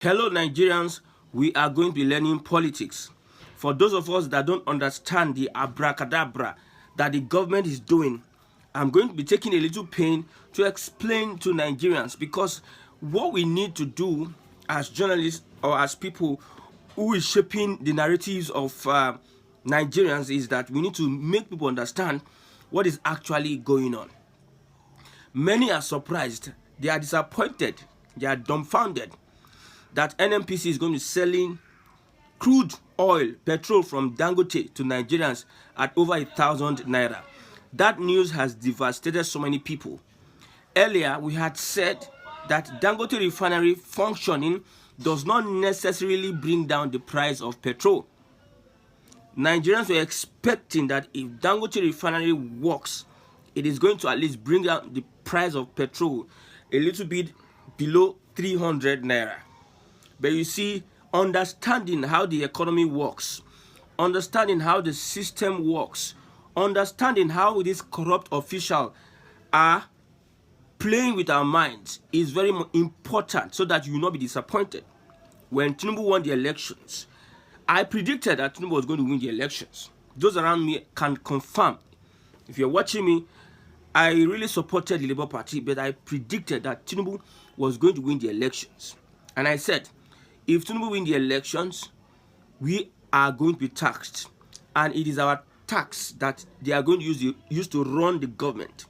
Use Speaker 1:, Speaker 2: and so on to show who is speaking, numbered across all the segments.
Speaker 1: Hello, Nigerians. We are going to be learning politics. For those of us that don't understand the abracadabra that the government is doing, I'm going to be taking a little pain to explain to Nigerians because what we need to do as journalists or as people who is shaping the narratives of Nigerians is that we need to make people understand what is actually going on. Many are surprised, they are disappointed, they are dumbfounded that NNPC is going to be selling crude oil, petrol from Dangote to Nigerians at over 1,000 naira. That news has devastated so many people. Earlier, we had said that Dangote refinery functioning does not necessarily bring down the price of petrol. Nigerians were expecting that if Dangote refinery works, it is going to at least bring down the price of petrol a little bit below 300 naira. But you see, understanding how the economy works, understanding how the system works, understanding how these corrupt officials are playing with our minds is very important so that you will not be disappointed. When Tinubu won the elections, I predicted that Tinubu was going to win the elections. Those around me can confirm. If you're watching me, I really supported the Labour Party, but I predicted that Tinubu was going to win the elections. And I said, if Tinubu win the elections, we are going to be taxed. And it is our tax that they are going to use to run the government.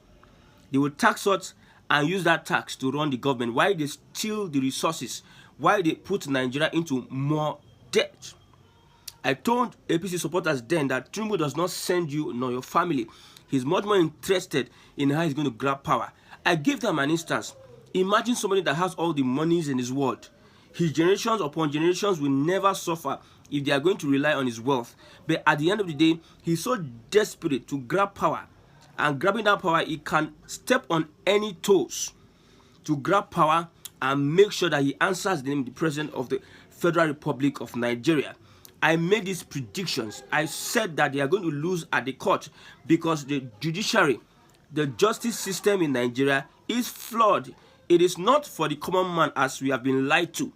Speaker 1: They will tax us and use that tax to run the government. Why they steal the resources? Why they put Nigeria into more debt? I told APC supporters then that Tinubu does not send you nor your family. He's much more interested in how he's going to grab power. I gave them an instance. Imagine somebody that has all the monies in his world. His generations upon generations will never suffer if they are going to rely on his wealth. But at the end of the day, he's so desperate to grab power. And grabbing that power, he can step on any toes to grab power and make sure that he answers the name of the President of the Federal Republic of Nigeria. I made these predictions. I said that they are going to lose at the court because the judiciary, the justice system in Nigeria is flawed. It is not for the common man as we have been lied to.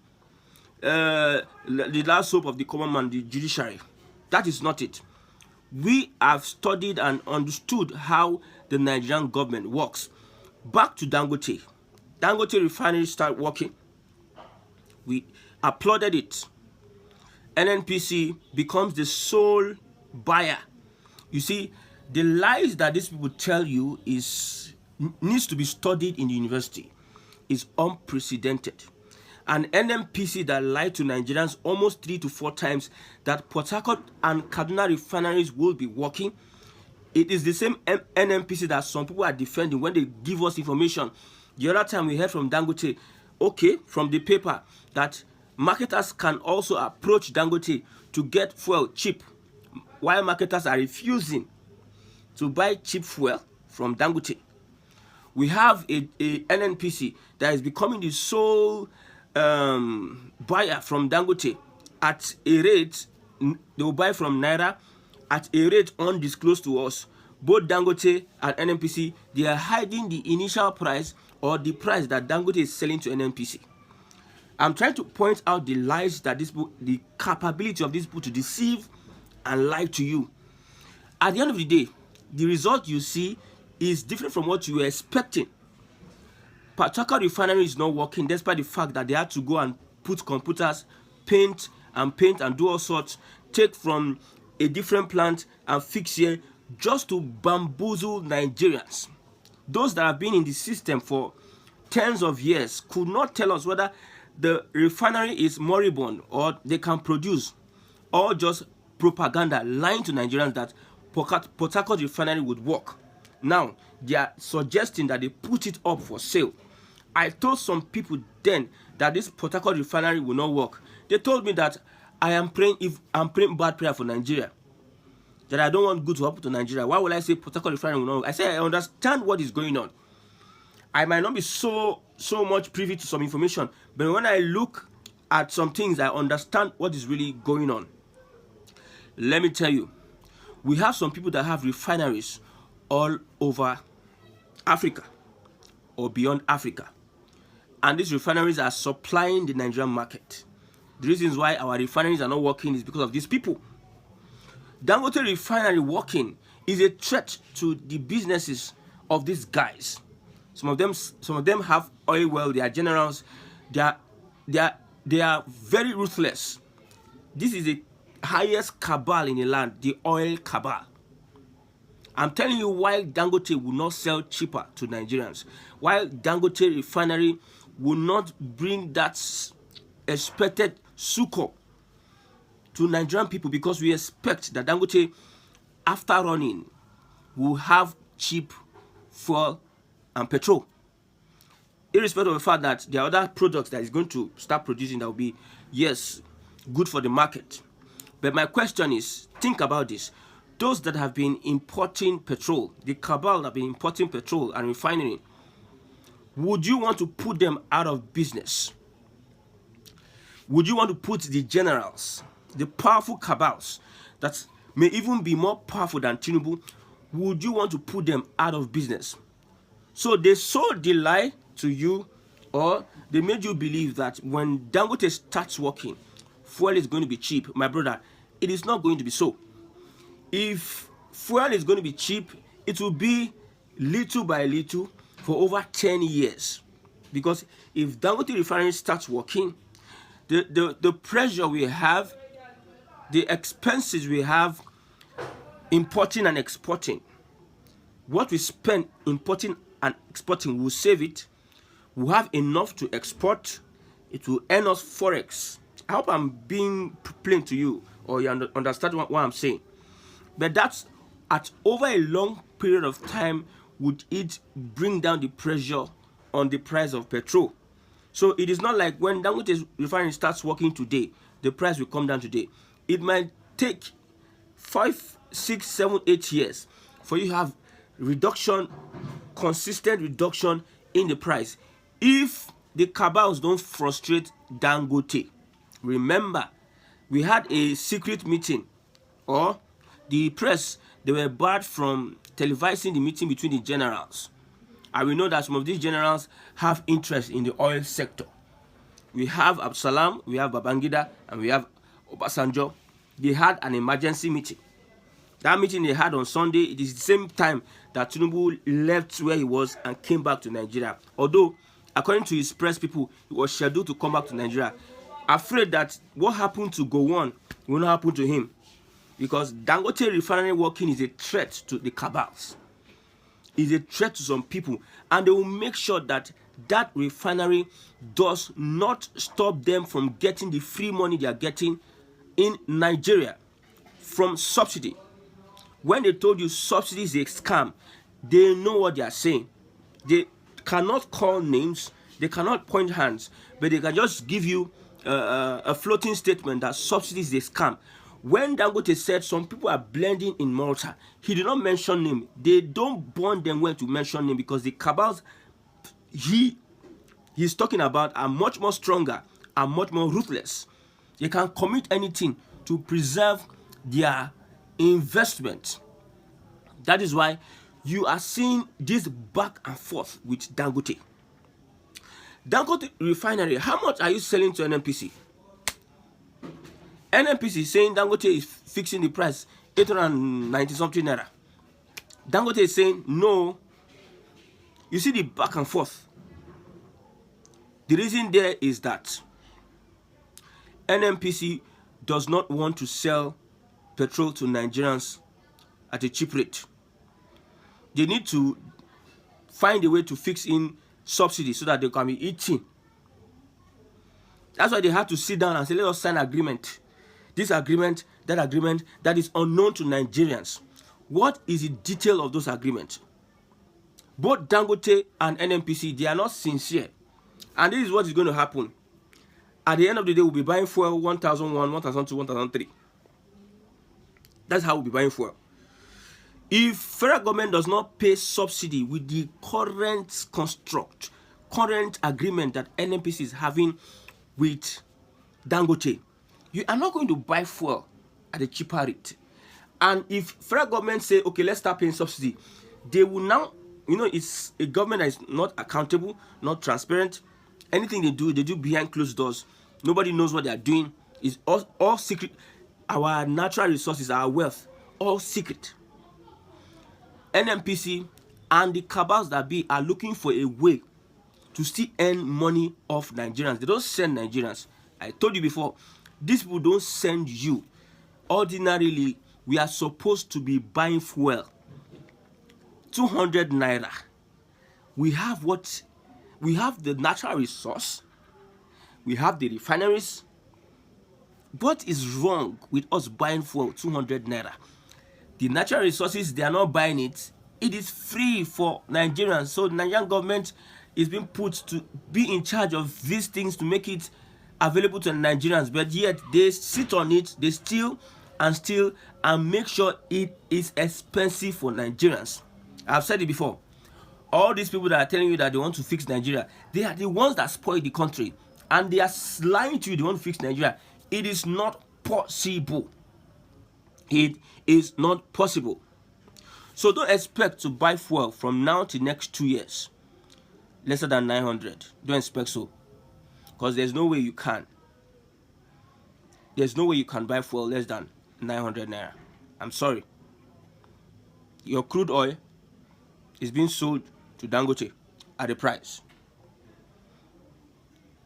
Speaker 1: The last hope of the common man, the judiciary. That is not it. We have studied and understood how the Nigerian government works. Back to Dangote. Dangote refinery started working. We applauded it. NNPC becomes the sole buyer. You see, the lies that these people tell you needs to be studied in the university. Is unprecedented. An NNPC that lied to Nigerians almost 3 to 4 times that Port Harcourt and Kaduna refineries will be working. It is the same NNPC that some people are defending when they give us information. The other time we heard from Dangote, okay, from the paper, that marketers can also approach Dangote to get fuel cheap, while marketers are refusing to buy cheap fuel from Dangote. We have a NNPC that is becoming the sole buyer from Dangote at a rate, they will buy from Naira at a rate undisclosed to us. Both Dangote and NNPC, they are hiding the initial price or the price that Dangote is selling to NNPC. I'm trying to point out the lies that the capability of these people to deceive and lie to you. At the end of the day, the result you see is different from what you were expecting. Port Harcourt refinery is not working despite the fact that they had to go and put computers, paint and do all sorts, take from a different plant and fix here just to bamboozle Nigerians. Those that have been in the system for tens of years could not tell us whether the refinery is moribund or they can produce, or just propaganda lying to Nigerians that Port Harcourt refinery would work. Now, they are suggesting that they put it up for sale. I told some people then that this Port Harcourt refinery will not work. They told me that I'm praying bad prayer for Nigeria, that I don't want good to happen to Nigeria. Why will I say Port Harcourt refinery will not work? I say I understand what is going on. I might not be so much privy to some information, but when I look at some things, I understand what is really going on. Let me tell you, we have some people that have refineries all over Africa or beyond Africa. And these refineries are supplying the Nigerian market. The reasons why our refineries are not working is because of these people. Dangote refinery working is a threat to the businesses of these guys. Some of them have oil well. They are generals. They are very ruthless. This is the highest cabal in the land, the oil cabal. I'm telling you why Dangote will not sell cheaper to Nigerians. Why Dangote refinery will not bring that expected succor to Nigerian people, because we expect that Dangote, after running, will have cheap fuel and petrol. Irrespective of the fact that there are other products that is going to start producing that will be, yes, good for the market. But my question is, think about this. Those that have been importing petrol, the cabal that have been importing petrol and refining, would you want to put them out of business? Would you want to put the generals, the powerful cabals that may even be more powerful than Tinubu, would you want to put them out of business? So they sold the lie to you, or they made you believe that when Dangote starts working, fuel is going to be cheap. My brother, it is not going to be so. If fuel is going to be cheap, it will be little by little for over 10 years. Because if Dangote refinery starts working, the pressure we have, the expenses we have importing and exporting, what we spend importing and exporting, we'll save it. We'll have enough to export. It will earn us forex. I hope I'm being plain to you, or you understand what I'm saying. But that's at over a long period of time, would it bring down the pressure on the price of petrol. So it is not like when Dangote refinery starts working today, the price will come down today. It might take 5, 6, 7, 8 years for you to have reduction, consistent reduction in the price. If the cabals don't frustrate Dangote. Remember, we had a secret meeting, or the press, they were barred from televising the meeting between the generals. And we know that some of these generals have interest in the oil sector. We have Absalam, we have Babangida, and we have Obasanjo. They had an emergency meeting. That meeting they had on Sunday, it is the same time that Tinubu left where he was and came back to Nigeria. Although, according to his press people, he was scheduled to come back to Nigeria. Afraid that what happened to Gowon will not happen to him. Because Dangote refinery working is a threat to the cabals. Is a threat to some people. And they will make sure that that refinery does not stop them from getting the free money they are getting in Nigeria from subsidy. When they told you subsidy is a scam, they know what they are saying. They cannot call names, they cannot point hands, but they can just give you a floating statement that subsidy is a scam. When Dangote said some people are blending in Malta, he did not mention name. They don't bond them when to mention name, because the cabals he's talking about are much more stronger and much more ruthless. They can commit anything to preserve their investment. That is why you are seeing this back and forth with Dangote. Dangote refinery, how much are you selling to NNPC? NNPC is saying Dangote is fixing the price 890 something naira. Dangote is saying no. You see the back and forth. The reason there is that NNPC does not want to sell petrol to Nigerians at a cheap rate. They need to find a way to fix in subsidy so that they can be eating. That's why they had to sit down and say, let us sign agreement. This agreement, that is unknown to Nigerians. What is the detail of those agreements? Both Dangote and NNPC, they are not sincere. And this is what is going to happen. At the end of the day, we'll be buying fuel 1,001, 1,002, 1,003. That's how we'll be buying fuel. If federal government does not pay subsidy with the current construct, current agreement that NNPC is having with Dangote, you are not going to buy fuel at a cheaper rate. And if federal government say, okay, let's start paying subsidy, they will now, it's a government that is not accountable, not transparent. Anything they do behind closed doors. Nobody knows what they are doing. It's all secret. Our natural resources, our wealth, all secret. NNPC and the cabals that be are looking for a way to still earn money off Nigerians. They don't send Nigerians. I told you before, these people don't send you. Ordinarily, we are supposed to be buying fuel. 200 naira. We have the natural resource. We have the refineries. What is wrong with us buying fuel 200 naira? The natural resources, they are not buying it. It is free for Nigerians. So the Nigerian government is being put to be in charge of these things to make it available to Nigerians. But yet they sit on it, they steal and make sure it is expensive for Nigerians. I've said it before. All these people that are telling you that they want to fix Nigeria, they are the ones that spoil the country. And they are lying to you, they want to fix Nigeria. It is not possible. It is not possible. So don't expect to buy fuel from now to next 2 years lesser than 900. Don't expect so. Because there's no way you can. There's no way you can buy fuel less than 900 naira. I'm sorry. Your crude oil is being sold to Dangote at a price.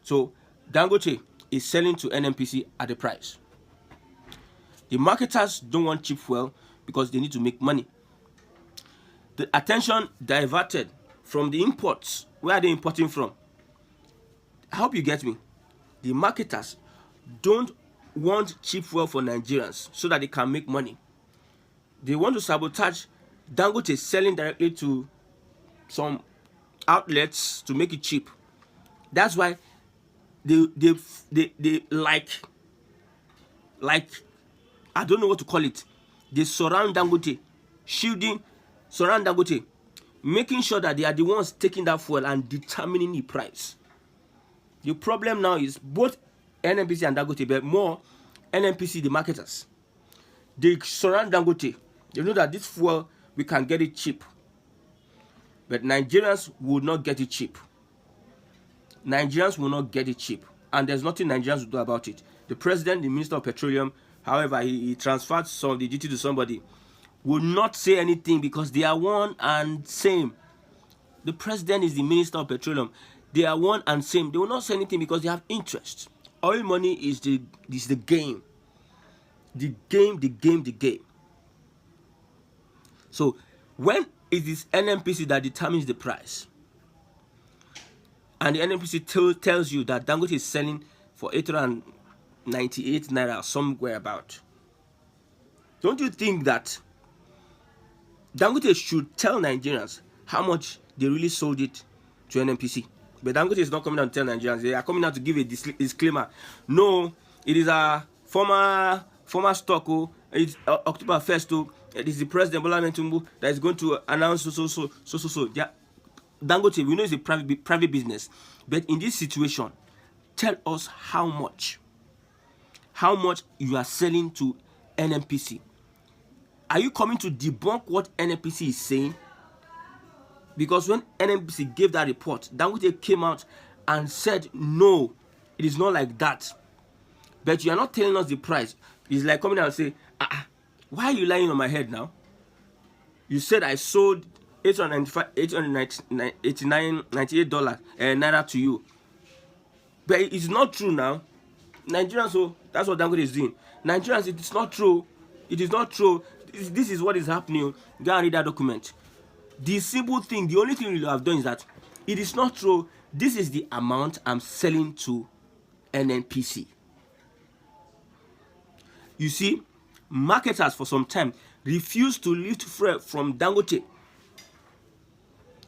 Speaker 1: So Dangote is selling to NNPC at a price. The marketers don't want cheap fuel because they need to make money. The attention diverted from the imports. Where are they importing from? I hope you get me. The marketers don't want cheap fuel for Nigerians so that they can make money. They want to sabotage Dangote selling directly to some outlets to make it cheap. That's why they like I don't know what to call it. They surround Dangote, surround Dangote, making sure that they are the ones taking that fuel and determining the price. The problem now is both NNPC and Dangote, but more NNPC, the marketers. They surround Dangote. They know that this fuel, we can get it cheap. But Nigerians will not get it cheap. Nigerians will not get it cheap. And there's nothing Nigerians will do about it. The president, the minister of petroleum, however, he transferred some of the duty to somebody, will not say anything because they are one and same. The president is the minister of petroleum. They are one and same. They will not say anything because they have interest. Oil money is the game. The game. So when it is NNPC that determines the price, and the NNPC tells you that Dangote is selling for 898 naira somewhere about, don't you think that Dangote should tell Nigerians how much they really sold it to NNPC? But Dangote is not coming out to tell Nigerians. They are coming out to give a disclaimer. No, it is a former stock. It's October 1st. It is the president Bola Ahmed Tinubu that is going to announce so. Yeah, Dangote, we know it's a private business, but in this situation, tell us how much you are selling to NNPC. Are you coming to debunk what NNPC is saying? Because when NNPC gave that report, Dangote came out and said, no, it is not like that. But you are not telling us the price. It's like coming out and say, why are you lying on my head now? You said I sold $898 naira to you. But it's not true now. Nigerians, so that's what Dangote is doing. Nigerians, it is not true. It is not true. This is what is happening. Go and read that document. The simple thing, the only thing you have done is that it is not true. This is the amount I'm selling to NNPC. You see, marketers for some time refused to lift fuel from Dangote.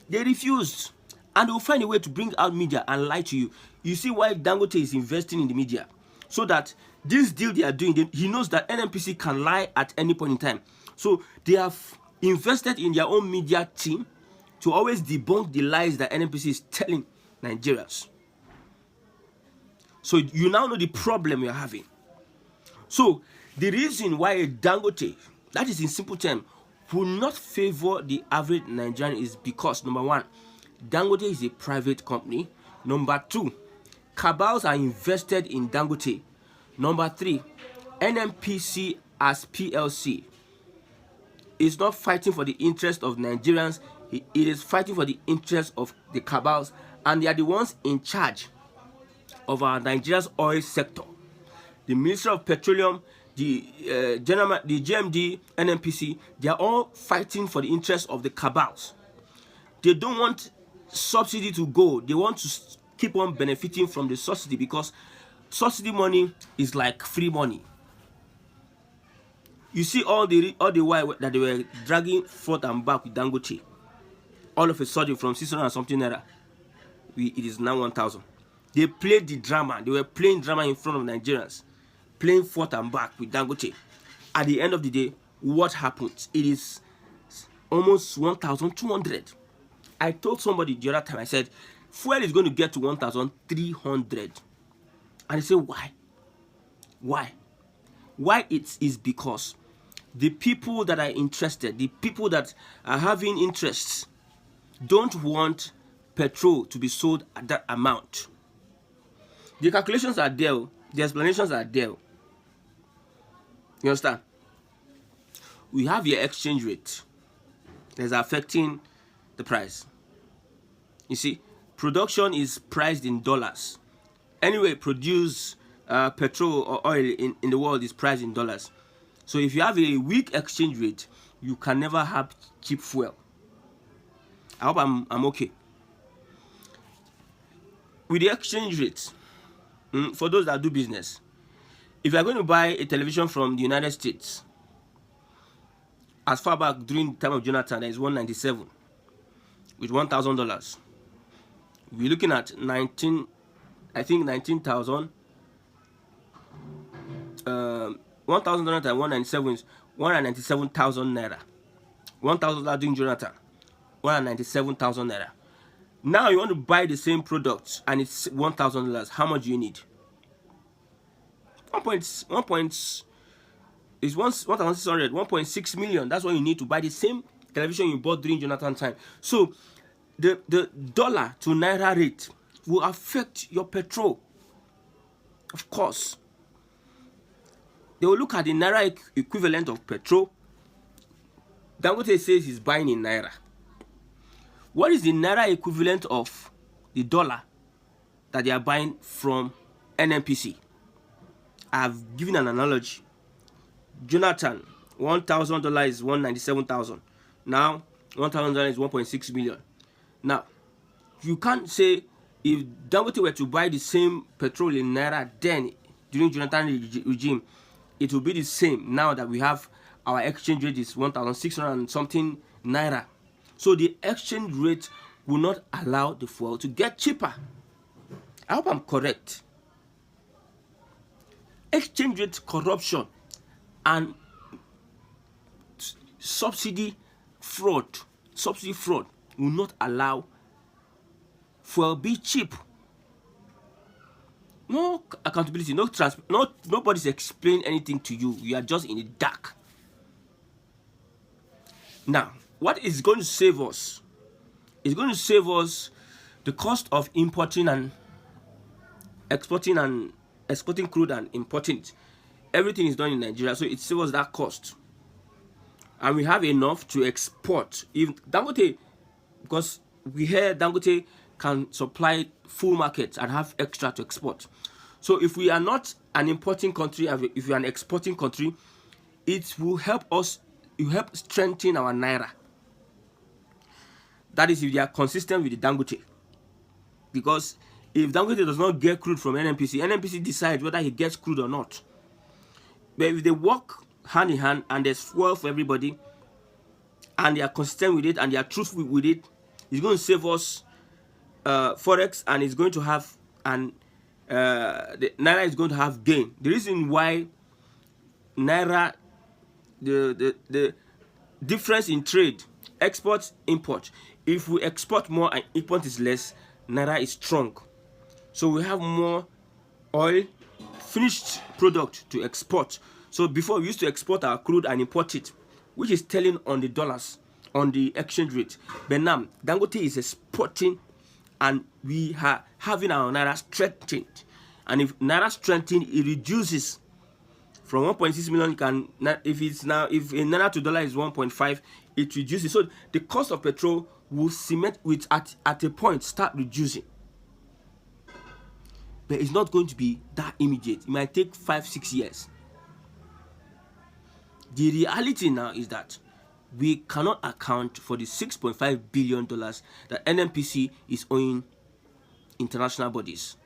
Speaker 1: They refused. And they will find a way to bring out media and lie to you. You see why Dangote is investing in the media. So that this deal they are doing, he knows that NNPC can lie at any point in time. So they have invested in their own media team to always debunk the lies that NNPC is telling Nigerians. So you now know the problem you're having. So the reason why Dangote, that is in simple terms, will not favor the average Nigerian is because, number one, Dangote is a private company. Number two, cabals are invested in Dangote. Number 3, NNPC as PLC is not fighting for the interest of Nigerians. It is fighting for the interest of the cabals, and they are the ones in charge of our Nigeria's oil sector. The Ministry of Petroleum, the GMD, NNPC, they are all fighting for the interest of the cabals. They don't want subsidy to go. They want to keep on benefiting from the subsidy, because subsidy money is like free money. You see all the while that they were dragging forth and back with Dangote, all of a sudden from 600 and something naira, it is now 1,000. They played the drama. They were playing drama in front of Nigerians, playing forth and back with Dangote. At the end of the day, what happens? It is almost 1,200. I told somebody the other time, I said, fuel is going to get to 1,300. And they say, why? Why? Why it is because the people that are interested, the people that are having interests, don't want petrol to be sold at that amount. The calculations are there, the explanations are there. You understand? We have your exchange rate that's affecting the price. You see, production is priced in dollars. Anyway, produce petrol or oil in the world is priced in dollars. So if you have a weak exchange rate, you can never have cheap fuel. I hope I'm okay. With the exchange rate, for those that do business, if you are going to buy a television from the United States, as far back during the time of Jonathan, there is 197 with $1,000. We're looking at 19,000, 1,000 and 197 is 197,000 naira. $1,000 during Jonathan, 197,000 naira. Now you want to buy the same product and it's $1,000. How much do you need? 1.6 million. That's what you need to buy the same television you bought during Jonathan time. So the dollar to naira rate will affect your petrol. Of course, they will look at the naira equivalent of petrol. Dangote says he's buying in naira. What is the naira equivalent of the dollar that they are buying from NNPC? I have given an analogy. Jonathan, $1,000 is 197,000. Now, $1,000 is 1.6 million. Now, you can't say if Dangote were to buy the same petrol in naira then during Jonathan regime, it will be the same now that we have our exchange rate is 1,600 and something naira. So the exchange rate will not allow the fuel to get cheaper. I hope I'm correct. Exchange rate corruption and subsidy fraud will not allow fuel be cheap. No accountability, nobody's explaining anything to you. You are just in the dark. Now, what is going to save us? It's going to save us the cost of importing and exporting crude and importing it. Everything is done in Nigeria, so it saves us that cost. And we have enough to export. If Dangote, because we hear Dangote can supply full markets and have extra to export. So if we are not an importing country, if we are an exporting country, it will help us, it will help strengthen our naira. That is if they are consistent with the Dangote. Because if Dangote does not get crude from NNPC decides whether he gets crude or not. But if they work hand in hand and there's fuel for everybody, and they are consistent with it and they are truthful with it, it's going to save us forex, and it's going to have the naira is going to have gain. The reason why naira, the difference in trade, export, import. If we export more and import is less, naira is strong. So we have more oil, finished product to export. So before we used to export our crude and import it, which is telling on the dollars, on the exchange rate. But now Dangote is exporting and we are having our naira strengthened. And if naira strengthened, it reduces from 1.6 million. If a naira to dollar is 1.5, it reduces. So the cost of petrol will cement with at a point start reducing. But it's not going to be that immediate. It might take 5-6 years. The reality now is that we cannot account for the $6.5 billion that NNPC is owing international bodies.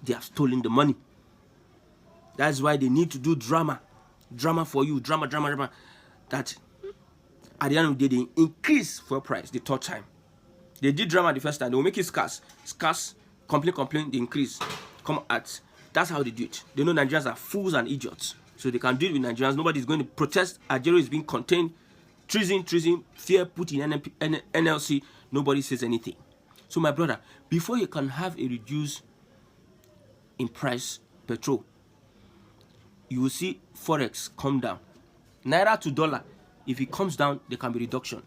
Speaker 1: They have stolen the money. That's why they need to do drama for you, drama. That at the end of the day, they increase fuel price the third time. They did drama the first time. They will make it scarce, complain, they increase. That's how they do it. They know Nigerians are fools and idiots, so they can deal with Nigerians. Nobody is going to protest. Algeria is being contained. Treason, fear put in NLC. Nobody says anything. So my brother, before you can have a reduce in price petrol, you will see forex come down. Naira to dollar, if it comes down, there can be reduction.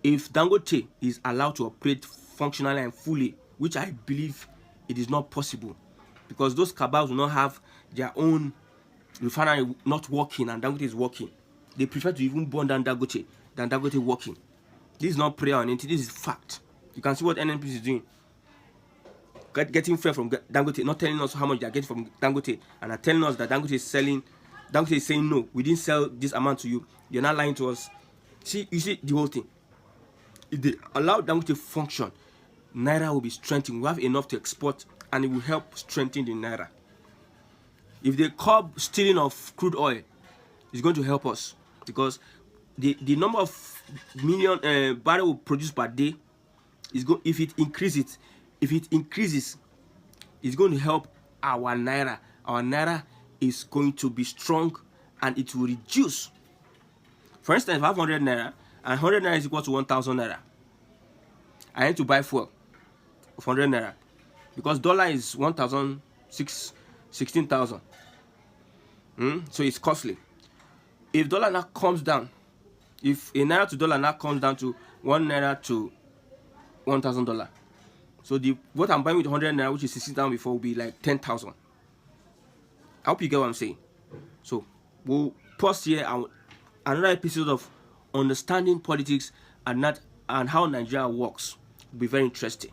Speaker 1: If Dangote is allowed to operate functionally and fully, which I believe it is not possible, because those cabals will not have their own refinery not working and Dangote is working. They prefer to even burn down Dangote than Dangote working. This is not prayer or anything, this is fact. You can see what NNPC is doing. Getting fuel from Dangote, not telling us how much they are getting from Dangote, and are telling us that Dangote is selling. Dangote is saying, no, we didn't sell this amount to you. You're not lying to us. See, you see the whole thing. If they allow Dangote to function, Naira will be strengthened. We have enough to export, and it will help strengthen the Naira. If they curb stealing of crude oil, it's going to help us, because the number of million barrel produced per day is if it increases, it's going to help our Naira. Our Naira is going to be strong, and it will reduce. For instance, if I have 100 Naira, and 100 Naira is equal to 1,000 Naira, I need to buy fuel of 100 Naira, because dollar is 16,000. So it's costly. If dollar now comes down, if a Naira to dollar now comes down to 1 Naira to $1,000, so what I'm buying with 100 Naira, which is 16,000 before, will be like 10,000. I hope you get what I'm saying. So we'll pause here, and another episode of understanding politics and how Nigeria works will be very interesting.